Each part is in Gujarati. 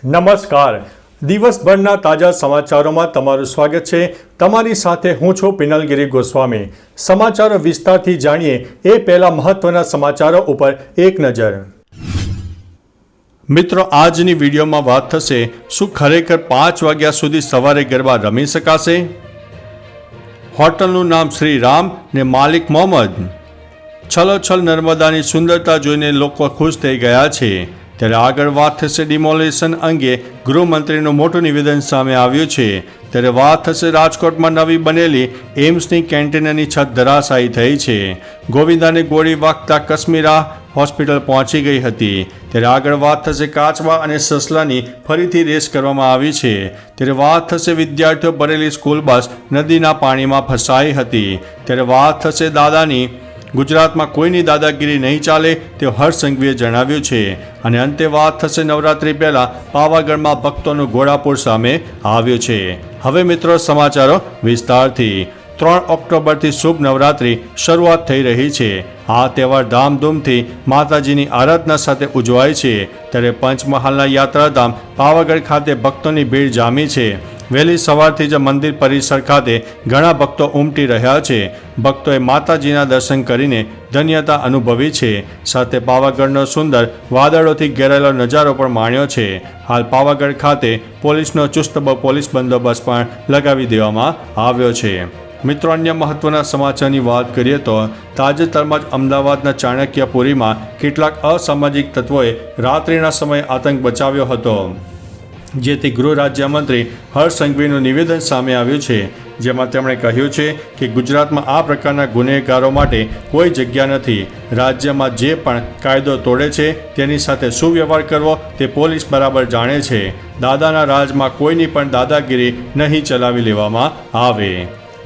નમસ્કાર. દિવસભરના તાજા સમાચારોમાં તમારું સ્વાગત છે. તમારી સાથે હું છું પિનલગીરી ગોસ્વામી. સમાચારો વિસ્તારથી જાણીએ એ પહેલા મહત્વના સમાચારો ઉપર એક નજર. મિત્રો, આજની વિડીયોમાં વાત થશે, શું ખરેખર 5 વાગ્યા સુધી સવારે ગરબા રમી શકાશે? હોટલનું નામ શ્રી રામ ને માલિક મોહમ્મદ. છલોછલ નર્મદાની સુંદરતા જોઈને લોકો ખુશ થઈ ગયા છે. ત્યારે આગળ વાત થશે ડિમોલેશન અંગે ગૃહમંત્રીનું મોટું નિવેદન સામે આવ્યું છે. ત્યારે વાત થશે રાજકોટમાં નવી બનેલી એમ્સની કેન્ટીનની છત ધરાશાયી થઈ છે. ગોવિંદાને ગોળી વાગતા કશ્મીરા હોસ્પિટલ પહોંચી ગઈ હતી. ત્યારે આગળ વાત થશે કાચબા અને સસલાની ફરીથી રેસ કરવામાં આવી છે. ત્યારે વાત થશે વિદ્યાર્થીઓ ભરેલી સ્કૂલ બસ નદીના પાણીમાં ફસાઈ હતી. ત્યારે વાત થશે દાદાની ગુજરાતમાં કોઈની દાદાગીરી નહીં ચાલે તેવું હર્ષ સંઘવીએ જણાવ્યું છે. અને અંતે વાત થશે નવરાત્રી પહેલા પાવાગઢમાં ભક્તોનું ઘોડાપૂર સામે આવ્યું છે. હવે મિત્રો સમાચારો વિસ્તારથી. 3 ઓક્ટોબરથી શુભ નવરાત્રી શરૂઆત થઈ રહી છે. આ તહેવાર ધામધૂમથી માતાજીની આરાધના સાથે ઉજવાય છે. ત્યારે પંચમહાલના યાત્રાધામ પાવાગઢ ખાતે ભક્તોની ભીડ જામી છે. વહેલી સવારથી જ મંદિર પરિસર ખાતે ઘણા ભક્તો ઉમટી રહ્યા છે. ભક્તોએ માતાજીના દર્શન કરીને ધન્યતા અનુભવી છે. સાથે પાવાગઢનો સુંદર વાદળોથી ઘેરાયેલો નજારો પણ માણ્યો છે. હાલ પાવાગઢ ખાતે પોલીસનો ચુસ્ત પોલીસ બંદોબસ્ત પણ લગાવી દેવામાં આવ્યો છે. મિત્રો, અન્ય મહત્વના સમાચારની વાત કરીએ તો તાજેતરમાં જ અમદાવાદના ચાણક્યપુરીમાં કેટલાક અસામાજિક તત્વોએ રાત્રિના સમયે આતંક બચાવ્યો હતો. જેથી ગૃહ રાજ્યમંત્રી હર્ષ સંઘવીનું નિવેદન સામે આવ્યું છે. જેમાં તેમણે કહ્યું છે કે ગુજરાતમાં આ પ્રકારના ગુનેગારો માટે કોઈ જગ્યા નથી. રાજ્યમાં જે પણ કાયદો તોડે છે તેની સાથે શું વ્યવહાર કરવો તે પોલીસ બરાબર જાણે છે. દાદાના રાજમાં કોઈની પણ દાદાગીરી નહીં ચલાવી લેવામાં આવે.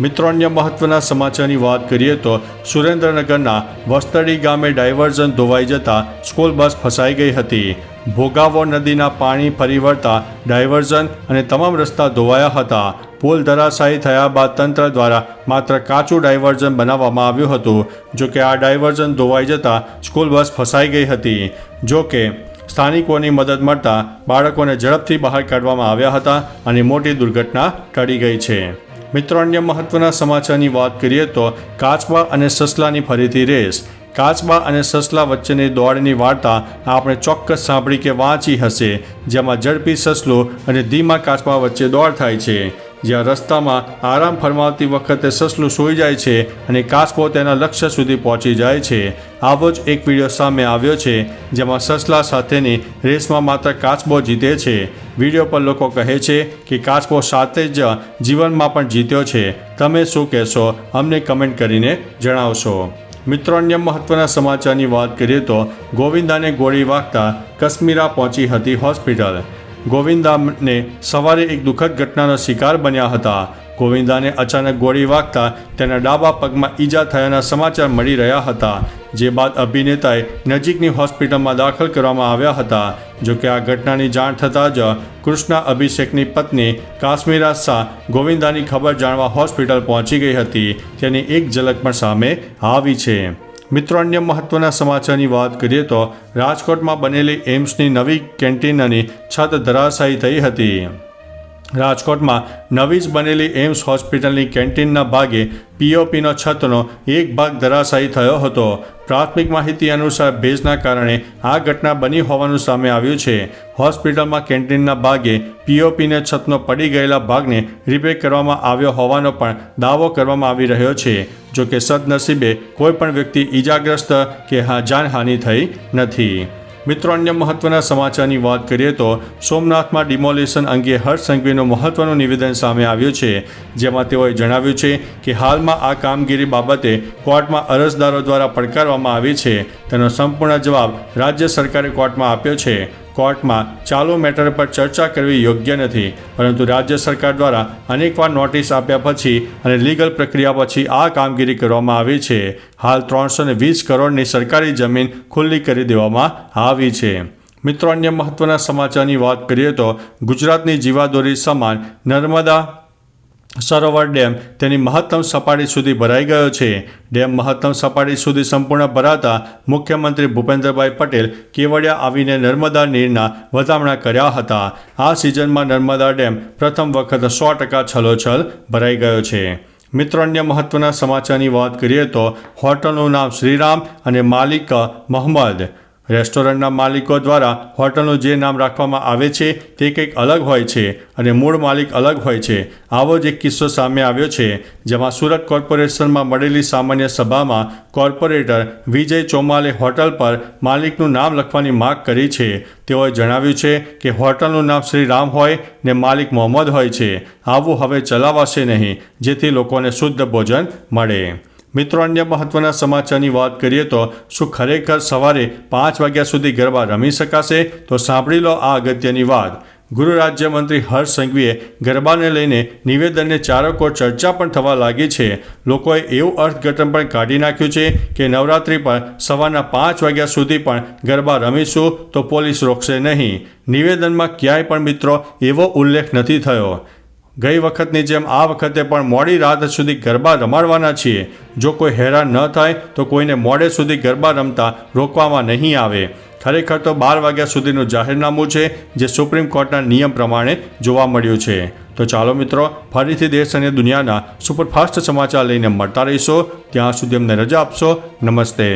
મિત્રો, અન્ય મહત્વના સમાચારની વાત કરીએ તો સુરેન્દ્રનગરના વસ્તડી ગામે ડાયવર્ઝન ધોવાઈ જતા સ્કૂલ બસ ફસાઈ ગઈ હતી. ભોગાવો નદીના પાણી ફરી વળતા ડાયવર્ઝન અને તમામ રસ્તા ધોવાયા હતા. પુલ ધરાશાયી થયા બાદ તંત્ર દ્વારા માત્ર કાચું ડાયવર્ઝન બનાવવામાં આવ્યું હતું. જોકે આ ડાયવર્ઝન ધોવાઈ જતા સ્કૂલ બસ ફસાઈ ગઈ હતી. જોકે સ્થાનિકોની મદદ મળતા બાળકોને ઝડપથી બહાર કાઢવામાં આવ્યા હતા અને મોટી દુર્ઘટના ટળી ગઈ છે. મિત્રો, અન્ય મહત્વના સમાચારની વાત કરીએ તો કાચબા અને સસલાની ફરીથી રેસ. કાચબા અને સસલા વચ્ચેની દોડની વાર્તા આપણે ચોક્કસ સાંભળી કે વાંચી હશે. જેમાં ઝડપી સસલું અને ધીમા કાચબા વચ્ચે દોડ થાય છે. જ્યાં રસ્તામાં આરામ ફરમાવતી વખતે સસલું સૂઈ જાય છે અને કાચબો તેના લક્ષ્ય સુધી પહોંચી જાય છે. આવો જ એક વિડીયો સામે આવ્યો છે જેમાં સસલા સાથેની રેસમાં માત્ર કાચબો જીતે છે. વિડીયો પર લોકો કહે છે કે કાચબો સાથે જ જીવનમાં પણ જીત્યો છે. તમે શું કહેશો? અમને કમેન્ટ કરીને જણાવશો. મિત્રો, અન્ય મહત્વના સમાચારની વાત કરીએ તો ગોવિંદાને ગોળી વાગતા કશ્મીરા પહોંચી હતી હોસ્પિટલ. ગોવિંદાને સવારે એક દુઃખદ ઘટનાનો શિકાર બન્યા હતા. ગોવિંદાને અચાનક ગોળી વાગતા તેના ડાબા પગમાં ઈજા થયાના સમાચાર મળી રહ્યા હતા. જે બાદ અભિનેતાએ નજીકની હોસ્પિટલમાં દાખલ કરવામાં આવ્યા હતા. જોકે આ ઘટનાની જાણ થતાં જ કૃષ્ણા અભિષેકની પત્ની કાશ્મીરા શાહ ગોવિંદાની ખબર જાણવા હોસ્પિટલ પહોંચી ગઈ હતી. તેની એક ઝલક પણ સામે આવી છે. મિત્રો, અન્ય મહત્વના સમાચારની વાત કરીએ તો રાજકોટમાં બનેલી એમ્સની નવી કેન્ટીનની છત ધરાશાયી થઈ હતી. રાજકોટમાં નવી જ બનેલી એમ્સ હોસ્પિટલની કેન્ટીનના ભાગે પીઓપીનો છતનો એક ભાગ ધરાશાયી થયો હતો. પ્રાથમિક માહિતી અનુસાર ભેજના કારણે આ ઘટના બની હોવાનું સામે આવ્યું છે. હોસ્પિટલમાં કેન્ટીનના ભાગે પીઓપીને છતનો પડી ગયેલા ભાગને રિપેર કરવામાં આવ્યો હોવાનો પણ દાવો કરવામાં આવી રહ્યો છે. જોકે સદનસીબે કોઈ પણ વ્યક્તિ ઈજાગ્રસ્ત કે જાનહાનિ થઈ નથી. મિત્રો, અન્ય મહત્વના સમાચારની વાત કરીએ તો સોમનાથમાં ડિમોલેશન અંગે હર્ષ સંઘવીનું મહત્વનું નિવેદન સામે આવ્યું છે. જેમાં તેઓએ જણાવ્યું છે કે હાલમાં આ કામગીરી બાબતે કોર્ટમાં અરજદારો દ્વારા પડકારવામાં આવી છે. તેનો સંપૂર્ણ જવાબ રાજ્ય સરકારે કોર્ટમાં આપ્યો છે. કોર્ટમાં ચાલુ મેટર પર ચર્ચા કરવી યોગ્ય નથી, પરંતુ રાજ્ય સરકાર દ્વારા અનેકવાર નોટિસ આપ્યા પછી અને લીગલ પ્રક્રિયા પછી આ કામગીરી કરવામાં આવી છે. હાલ 320 કરોડની સરકારી જમીન ખુલ્લી કરી દેવામાં આવી છે. મિત્રો, અન્ય મહત્વના સમાચારની વાત કરીએ તો ગુજરાતની જીવાદોરી સમાન નર્મદા સરોવર ડેમ તેની મહત્તમ સપાટી સુધી ભરાઈ ગયો છે. ડેમ મહત્તમ સપાટી સુધી સંપૂર્ણ ભરાતા મુખ્યમંત્રી ભૂપેન્દ્રભાઈ પટેલ કેવડિયા આવીને નર્મદા નીરના વધામણા કર્યા હતા. આ સિઝનમાં નર્મદા ડેમ પ્રથમ વખત 100% છલોછલ ભરાઈ ગયો છે. મિત્રો, અન્ય મહત્વના સમાચારની વાત કરીએ તો હોટલનું નામ શ્રીરામ અને માલિક મોહમ્મદ. રેસ્ટોરન્ટના માલિકો દ્વારા હોટલનું જે નામ રાખવામાં આવે છે તે કંઈક અલગ હોય છે અને મૂળ માલિક અલગ હોય છે. આવો જ એક કિસ્સો સામે આવ્યો છે, જેમાં સુરત કોર્પોરેશનમાં મળેલી સામાન્ય સભામાં કોર્પોરેટર વિજય ચોમાલે હોટલ પર માલિકનું નામ લખવાની માગ કરી છે. તેઓએ જણાવ્યું છે કે હોટલનું નામ શ્રી રામ હોય ને માલિક મોહમ્મદ હોય છે. આવું હવે ચલાવાશે નહીં, જેથી લોકોને શુદ્ધ ભોજન મળે. મિત્રો, અન્ય મહત્વના સમાચારની વાત કરીએ તો શું ખરેખર સવારે 5 વાગ્યા સુધી ગરબા રમી શકાશે? તો સાંભળી લો આ અગત્યની વાત. ગૃહ રાજ્યમંત્રી હર્ષ સંઘવીએ ગરબાને લઈને નિવેદનને ચારકોર ચર્ચા પણ થવા લાગી છે. લોકોએ એવું અર્થઘટન પણ કાઢી નાખ્યું છે કે નવરાત્રિ પર સવારના 5 વાગ્યા સુધી પણ ગરબા રમીશું તો પોલીસ રોકશે નહીં. નિવેદનમાં ક્યાંય પણ મિત્રો એવો ઉલ્લેખ નથી થયો. ગઈ વખતની જેમ આ વખતે પણ મોડી રાત સુધી ગરબા રમાડવાના છીએ. જો કોઈ હેરાન ન થાય તો કોઈને મોડે સુધી ગરબા રમતા રોકવામાં નહીં આવે. ખરેખર તો 12 વાગ્યા સુધીનું જાહેરનામું છે, જે સુપ્રીમ કોર્ટના નિયમ પ્રમાણે જોવા મળ્યું છે. તો ચાલો મિત્રો, ફરીથી દેશ અને દુનિયાના સુપરફાસ્ટ સમાચાર લઈને મળતા રહીશો. ત્યાં સુધી અમને રજા આપશો. નમસ્તે.